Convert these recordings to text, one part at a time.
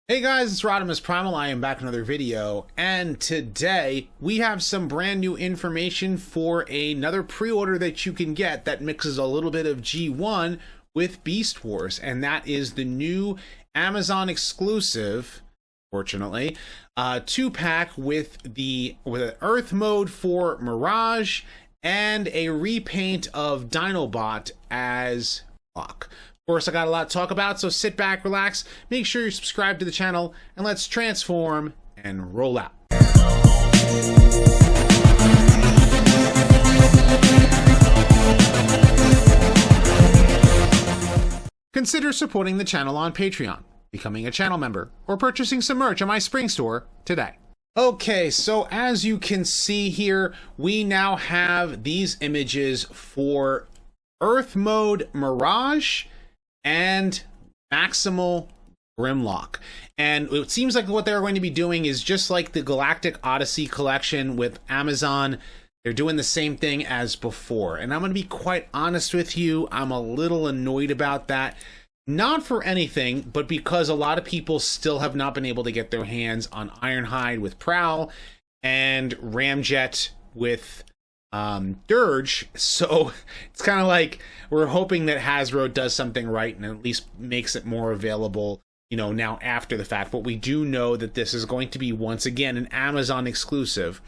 Hey guys, it's RodimusPrimal. I am back with another video, and today we have some brand new information for another pre-order that you can get that mixes a little bit of G1 with Beast Wars, and that is the new Amazon exclusive, fortunately, 2-pack with an Earth mode for Mirage and a repaint of Dinobot as Lock. Of course, I got a lot to talk about, so sit back, relax, make sure you're subscribed to the channel, and let's transform and roll out. Consider supporting the channel on Patreon, becoming a channel member, or purchasing some merch on my spring store today. Okay, so as you can see here, we now have these images for Earth mode Mirage and Maximal Grimlock. And it seems like what they're going to be doing is just like the Galactic Odyssey collection with Amazon. They're doing the same thing as before. And I'm going to be quite honest with you, I'm a little annoyed about that. Not for anything, but because a lot of people still have not been able to get their hands on Ironhide with Prowl and Ramjet with Dirge, so it's kind of like we're hoping that Hasbro does something right and at least makes it more available, you know, now after the fact. But we do know that this is going to be once again an Amazon exclusive.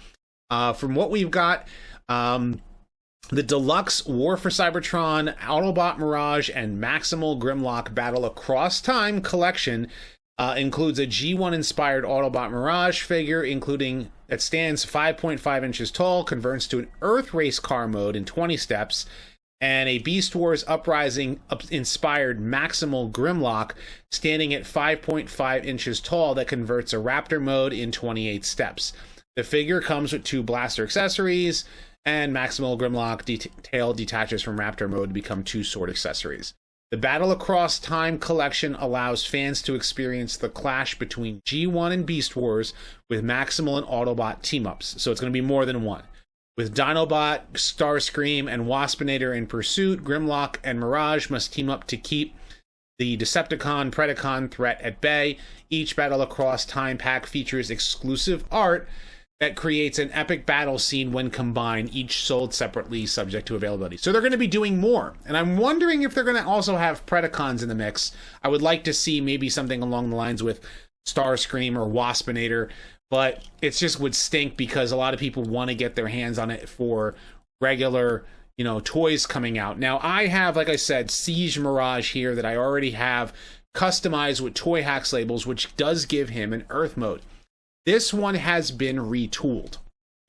From what we've got, the Deluxe War for Cybertron, Autobot Mirage, and Maximal Grimlock Battle Across Time collection includes a G1 inspired Autobot Mirage figure, including that stands 5.5 inches tall, converts to an Earth race car mode in 20 steps, and a Beast Wars Uprising inspired Maximal Grimlock standing at 5.5 inches tall that converts a Raptor mode in 28 steps. The figure comes with 2 blaster accessories, and Maximal Grimlock tail detaches from Raptor mode to become 2 sword accessories. The Battle Across Time collection allows fans to experience the clash between G1 and Beast Wars with Maximal and Autobot team-ups, so it's going to be more than one. With Dinobot, Starscream, and Waspinator in pursuit, Grimlock and Mirage must team up to keep the Decepticon-Predacon threat at bay. Each Battle Across Time pack features exclusive art that creates an epic battle scene when combined, each sold separately, subject to availability. So they're going to be doing more, and I'm wondering if they're going to also have Predacons in the mix. I would like to see maybe something along the lines with Starscream or Waspinator, but it just would stink because a lot of people want to get their hands on it for regular, you know, toys coming out. Now, I have, like I said, Siege Mirage here that I already have customized with Toy Hacks labels, which does give him an Earth mode. This one has been retooled.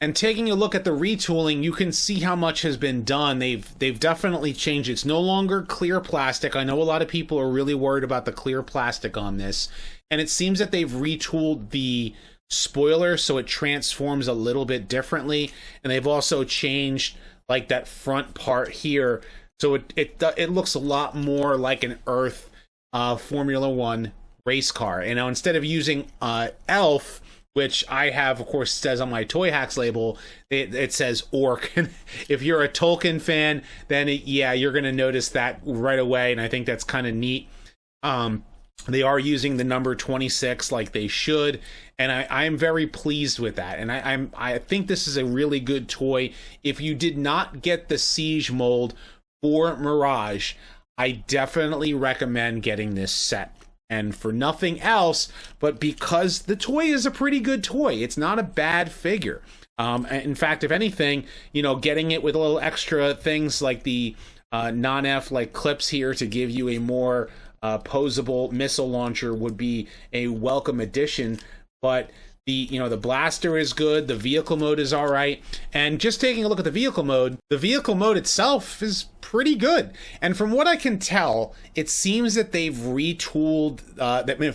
And taking a look at the retooling, you can see how much has been done. They've definitely changed. It's no longer clear plastic. I know a lot of people are really worried about the clear plastic on this. And it seems that they've retooled the spoiler so it transforms a little bit differently. And they've also changed like that front part here. So it looks a lot more like an Earth Formula One race car. You know, instead of using Elf, which I have, of course, says on my Toy Hacks label, it says Orc. If you're a Tolkien fan, then yeah, you're going to notice that right away, and I think that's kind of neat. They are using the number 26 like they should, and I am very pleased with that. And I think this is a really good toy. If you did not get the Siege mold for Mirage, I definitely recommend getting this set. And for nothing else, but because the toy is a pretty good toy. It's not a bad figure. In fact, if anything, you know, getting it with a little extra things like the non-F like clips here to give you a more posable missile launcher would be a welcome addition. But the blaster is good, the vehicle mode is all right, and just taking a look at the vehicle mode itself is pretty good. And from what I can tell, it seems that they've retooled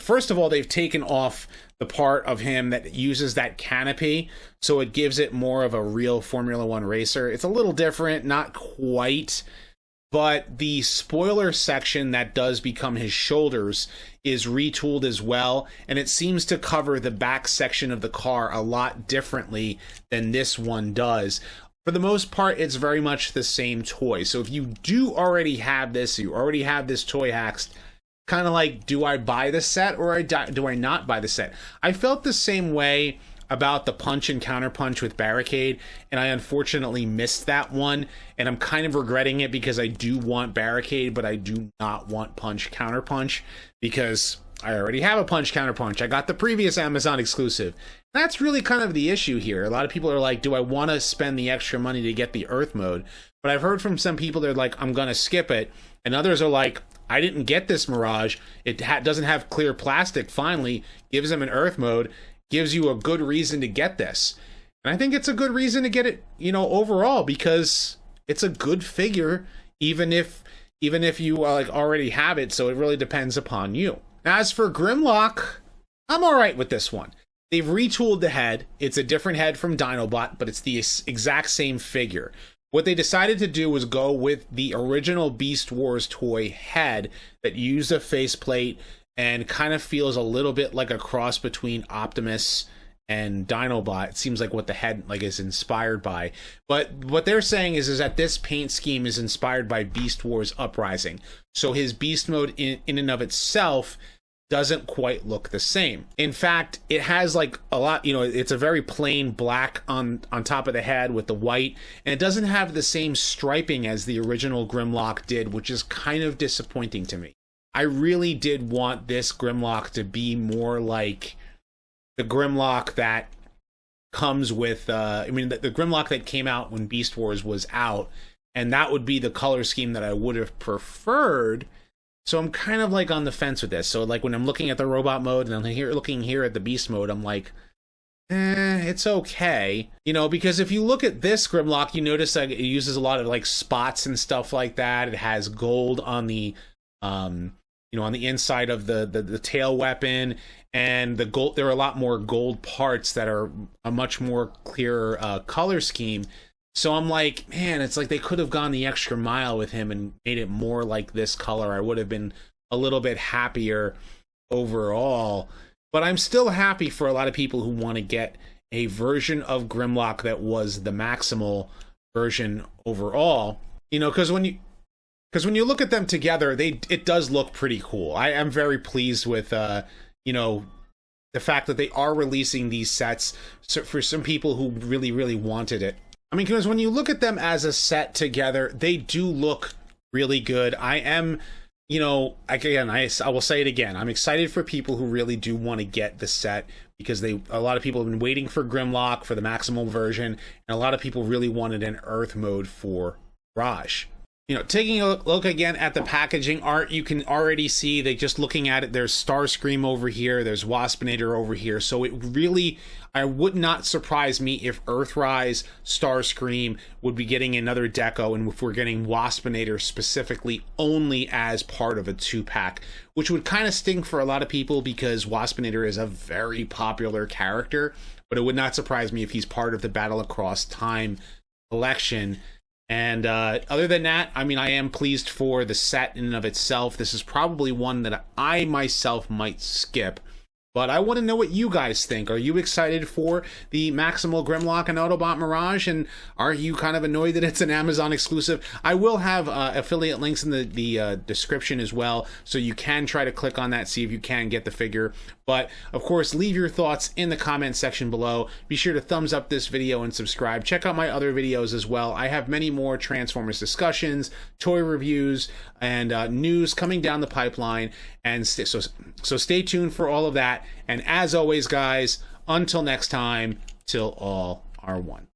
first of all, they've taken off the part of him that uses that canopy, so it gives it more of a real Formula One racer. It's a little different, not quite, but the spoiler section that does become his shoulders is retooled as well, and it seems to cover the back section of the car a lot differently than this one does. For the most part, it's very much the same toy. So if you do already have this, you already have this Toy Hacks, kind of like, do I buy the set or do I not buy the set? I felt the same way about the punch and counterpunch with Barricade, and I unfortunately missed that one, and I'm kind of regretting it because I do want Barricade, but I do not want punch counterpunch because I already have a punch counterpunch. I got the previous Amazon exclusive. That's really kind of the issue here. A lot of people are like, do I want to spend the extra money to get the Earth mode? But I've heard from some people, they're like, I'm going to skip it. And others are like, I didn't get this Mirage. It doesn't have clear plastic. Finally, gives them an Earth mode. Gives you a good reason to get this. And I think it's a good reason to get it, you know, overall, because it's a good figure, even if you like already have it. So it really depends upon you. As for Grimlock, I'm all right with this one. They've retooled the head. It's a different head from Dinobot, but it's the exact same figure. What they decided to do was go with the original Beast Wars toy head that used a faceplate and kind of feels a little bit like a cross between Optimus and Dinobot. It seems like what the head like is inspired by. But what they're saying is that this paint scheme is inspired by Beast Wars Uprising. So his beast mode in and of itself doesn't quite look the same. In fact, it has like a lot, you know, it's a very plain black on top of the head with the white, and it doesn't have the same striping as the original Grimlock did, which is kind of disappointing to me. I really did want this Grimlock to be more like the Grimlock that comes with, the Grimlock that came out when Beast Wars was out, and that would be the color scheme that I would have preferred. So I'm kind of like on the fence with this. So like when I'm looking at the robot mode and I'm looking here at the beast mode, I'm like, it's okay. You know, because if you look at this Grimlock, you notice that it uses a lot of like spots and stuff like that. It has gold on the on the inside of the tail weapon, and the gold, there are a lot more gold parts that are a much more clearer color scheme. So I'm like, man, it's like they could have gone the extra mile with him and made it more like this color. I would have been a little bit happier overall, but I'm still happy for a lot of people who want to get a version of Grimlock that was the Maximal version overall. You know, because when you look at them together, it does look pretty cool. I am very pleased with the fact that they are releasing these sets for some people who really, really wanted it. I mean, because when you look at them as a set together, they do look really good. I am, I will say it again. I'm excited for people who really do want to get the set, because a lot of people have been waiting for Grimlock for the Maximal version, and a lot of people really wanted an Earth mode for Mirage. You know, taking a look again at the packaging art, you can already see that just looking at it, there's Starscream over here, there's Waspinator over here. So it really, I would not surprise me if Earthrise, Starscream would be getting another deco, and if we're getting Waspinator specifically only as part of a 2-pack, which would kind of stink for a lot of people because Waspinator is a very popular character, but it would not surprise me if he's part of the Battle Across Time collection. And other than that, I mean, I am pleased for the set in and of itself. This is probably one that I myself might skip, but I want to know what you guys think. Are you excited for the Maximal Grimlock and Autobot Mirage, and are you kind of annoyed that it's an Amazon exclusive? I will have affiliate links in the description as well, so you can try to click on that, see if you can get the figure. But of course, leave your thoughts in the comment section below. Be sure to thumbs up this video and subscribe. Check out my other videos as well. I have many more Transformers discussions, toy reviews, and news coming down the pipeline. And so stay tuned for all of that. And as always, guys, until next time, till all are one.